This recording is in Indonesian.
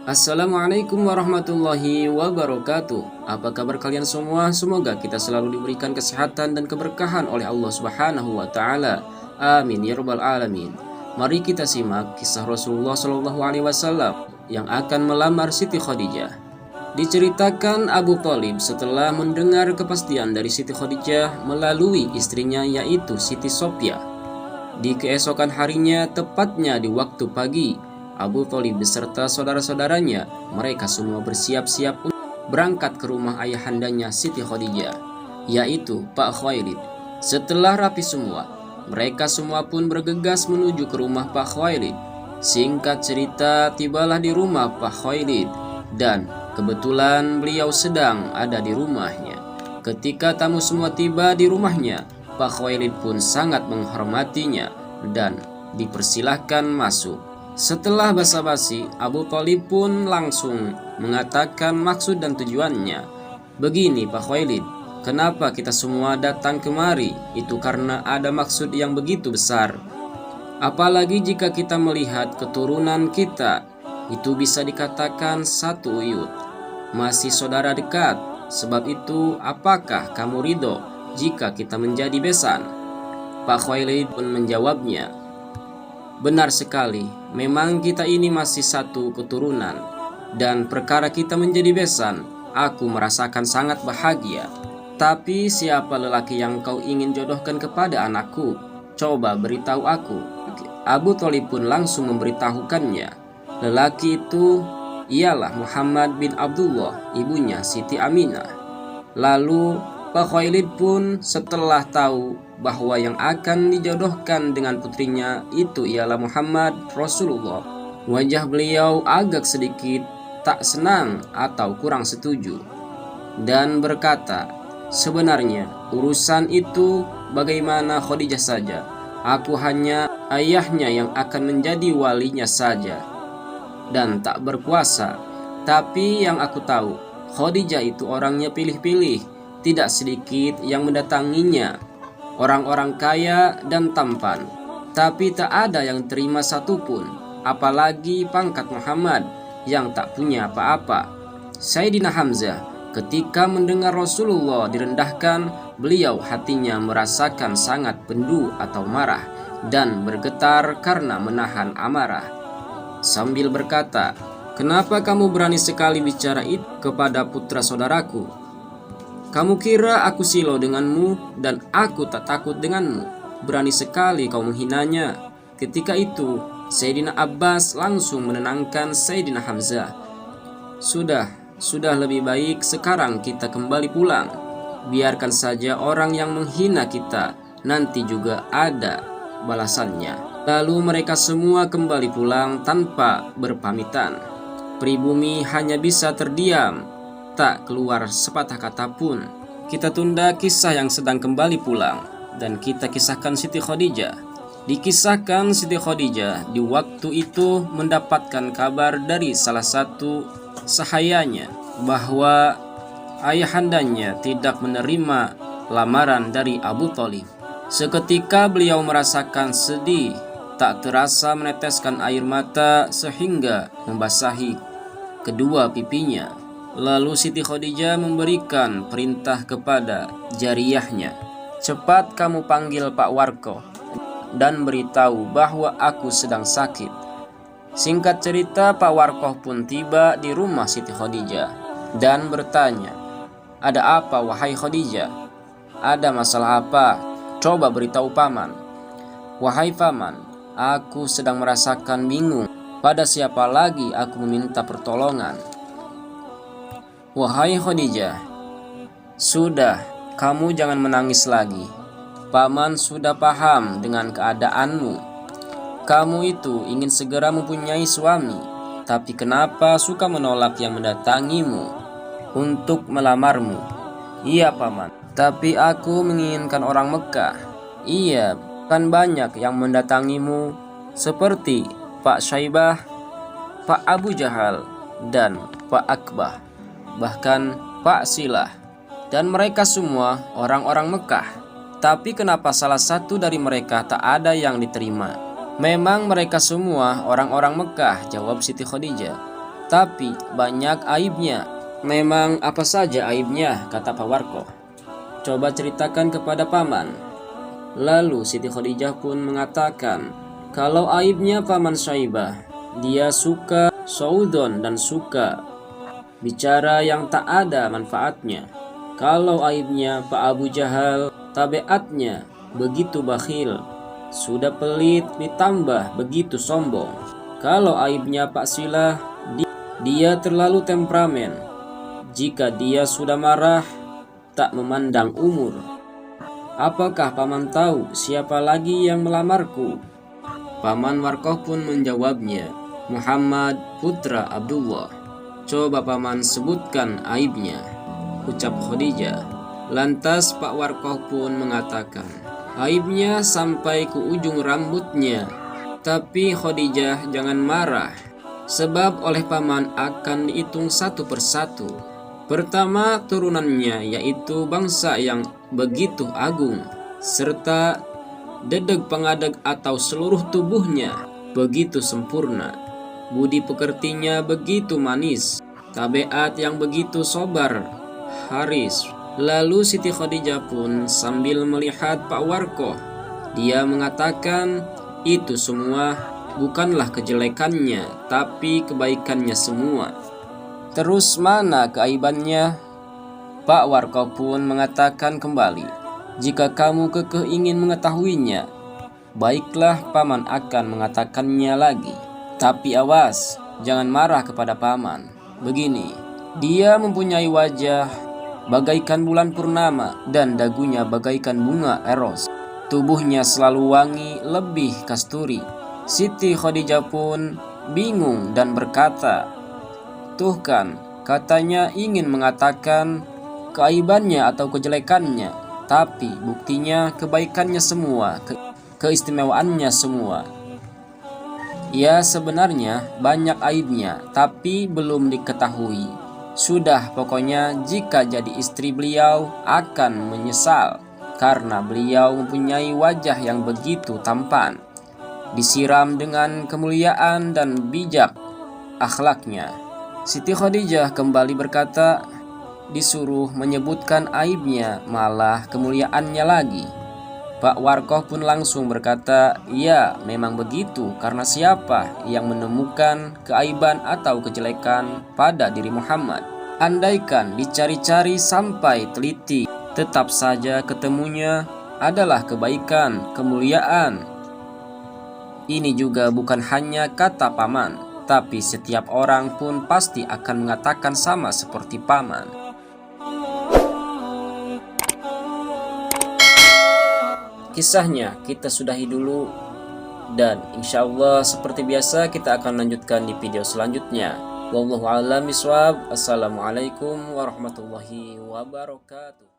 Assalamualaikum warahmatullahi wabarakatuh. Apa kabar kalian semua? Semoga kita selalu diberikan kesehatan dan keberkahan oleh Allah Subhanahu wa taala. Amin ya rabbal alamin. Mari kita simak kisah Rasulullah Shallallahu alaihi wasallam yang akan melamar Siti Khadijah. Diceritakan Abu Thalib setelah mendengar kepastian dari Siti Khadijah melalui istrinya yaitu Siti Sophia. Di keesokan harinya, tepatnya di waktu pagi, Abu Thalib beserta saudara-saudaranya, mereka semua bersiap-siap untuk berangkat ke rumah ayahandanya Siti Khadijah, yaitu Pak Khuwailid. Setelah rapi semua, mereka semua pun bergegas menuju ke rumah Pak Khuwailid. Singkat cerita, tibalah di rumah Pak Khuwailid dan kebetulan beliau sedang ada di rumahnya. Ketika tamu semua tiba di rumahnya, Pak Khuwailid pun sangat menghormatinya dan dipersilahkan masuk. Setelah basa-basi, Abu Thalib pun langsung mengatakan maksud dan tujuannya. Begini Pak Khuwailid, kenapa kita semua datang kemari? Itu karena ada maksud yang begitu besar. Apalagi jika kita melihat keturunan kita, itu bisa dikatakan satu uyut, masih saudara dekat. Sebab itu, apakah kamu ridho jika kita menjadi besan? Pak Khuwailid pun menjawabnya, benar sekali, memang kita ini masih satu keturunan, dan perkara kita menjadi besan, aku merasakan sangat bahagia. Tapi siapa lelaki yang kau ingin jodohkan kepada anakku? Coba beritahu aku. Abu Thalib pun langsung memberitahukannya. Lelaki itu ialah Muhammad bin Abdullah, ibunya Siti Aminah. Lalu Pak Khuwailid pun setelah tahu bahwa yang akan dijodohkan dengan putrinya itu ialah Muhammad Rasulullah, wajah beliau agak sedikit tak senang atau kurang setuju dan berkata, sebenarnya urusan itu bagaimana Khadijah saja, aku hanya ayahnya yang akan menjadi walinya saja dan tak berkuasa. Tapi yang aku tahu, Khadijah itu orangnya pilih-pilih, tidak sedikit yang mendatanginya, orang-orang kaya dan tampan, tapi tak ada yang terima satupun, apalagi pangkat Muhammad yang tak punya apa-apa. Sayyidina Hamzah ketika mendengar Rasulullah direndahkan, beliau hatinya merasakan sangat bendu atau marah dan bergetar karena menahan amarah. Sambil berkata, kenapa kamu berani sekali bicara itu kepada putra saudaraku? Kamu kira aku silau denganmu dan aku tak takut denganmu? Berani sekali kau menghinanya. Ketika itu, Sayyidina Abbas langsung menenangkan Sayyidina Hamzah. Sudah lebih baik sekarang kita kembali pulang. Biarkan saja orang yang menghina kita, nanti juga ada balasannya. Lalu mereka semua kembali pulang tanpa berpamitan. Pribumi hanya bisa terdiam, tak keluar sepatah kata pun. Kita tunda kisah yang sedang kembali pulang dan kita kisahkan Siti Khadijah. Dikisahkan Siti Khadijah di waktu itu mendapatkan kabar dari salah satu sahayanya bahwa ayahandanya tidak menerima lamaran dari Abu Thalib. Seketika beliau merasakan sedih, tak terasa meneteskan air mata sehingga membasahi kedua pipinya. Lalu Siti Khadijah memberikan perintah kepada jariyahnya, cepat kamu panggil Pak Warko dan beritahu bahwa aku sedang sakit. Singkat cerita, Pak Warko pun tiba di rumah Siti Khadijah dan bertanya, ada apa wahai Khadijah? Ada masalah apa? Coba beritahu paman. Wahai paman, aku sedang merasakan bingung. Pada siapa lagi aku meminta pertolongan? Wahai Khadijah, sudah, kamu jangan menangis lagi. Paman sudah paham dengan keadaanmu. Kamu itu ingin segera mempunyai suami, tapi kenapa suka menolak yang mendatangimu untuk melamarmu? Iya paman, tapi aku menginginkan orang Mekah. Iya, kan banyak yang mendatangimu seperti Pak Syaibah, Pak Abu Jahal, dan Pak Akbah, bahkan Pak Silah, dan mereka semua orang-orang Mekah. Tapi kenapa salah satu dari mereka tak ada yang diterima? Memang mereka semua orang-orang Mekah, jawab Siti Khadijah. tapi banyak aibnya. Memang apa saja aibnya, kata Pak Warkoh. Coba ceritakan kepada paman. Lalu Siti Khadijah pun mengatakan, kalau aibnya Paman Syaibah, dia suka saudon dan suka bicara yang tak ada manfaatnya. Kalau aibnya Pak Abu Jahal, tabiatnya begitu bakhil, sudah pelit ditambah begitu sombong. Kalau aibnya Pak Silah, dia terlalu temperamen. Jika dia sudah marah, tak memandang umur. Apakah paman tahu siapa lagi yang melamarku? Paman Warkoh pun menjawabnya, Muhammad putra Abdullah. Coba paman sebutkan aibnya, ucap Khadijah. Lantas Pak Warkoh pun mengatakan, aibnya sampai ke ujung rambutnya. Tapi Khadijah jangan marah, sebab oleh paman akan dihitung satu persatu. Pertama turunannya, yaitu bangsa yang begitu agung, serta dedeg pengadeg atau seluruh tubuhnya begitu sempurna. Budi pekertinya begitu manis, tabiat yang begitu sobar, haris. Lalu Siti Khadijah pun sambil melihat Pak Warkoh, dia mengatakan, itu semua bukanlah kejelekannya, tapi kebaikannya semua. Terus mana keaibannya? Pak Warkoh pun mengatakan kembali, jika kamu kekeh ingin mengetahuinya, baiklah paman akan mengatakannya lagi. Tapi awas, jangan marah kepada paman. Begini, dia mempunyai wajah bagaikan bulan purnama dan dagunya bagaikan bunga eros. Tubuhnya selalu wangi lebih kasturi. Siti Khadijah pun bingung dan berkata, tuh kan, katanya ingin mengatakan keaibannya atau kejelekannya, tapi buktinya kebaikannya semua, keistimewaannya semua. Ya sebenarnya banyak aibnya, tapi belum diketahui. Sudah pokoknya jika jadi istri beliau akan menyesal, karena beliau mempunyai wajah yang begitu tampan, disiram dengan kemuliaan dan bijak akhlaknya. Siti Khadijah kembali berkata, disuruh menyebutkan aibnya malah kemuliaannya lagi. Pak Warkoh pun langsung berkata, ya memang begitu, karena siapa yang menemukan keaiban atau kejelekan pada diri Muhammad? Andaikan dicari-cari sampai teliti, tetap saja ketemunya adalah kebaikan, kemuliaan. Ini juga bukan hanya kata paman, tapi setiap orang pun pasti akan mengatakan sama seperti paman. Kisahnya kita sudahi dulu, dan insya Allah seperti biasa kita akan lanjutkan di video selanjutnya. Wallahu a'lam bishawab. Assalamualaikum warahmatullahi wabarakatuh.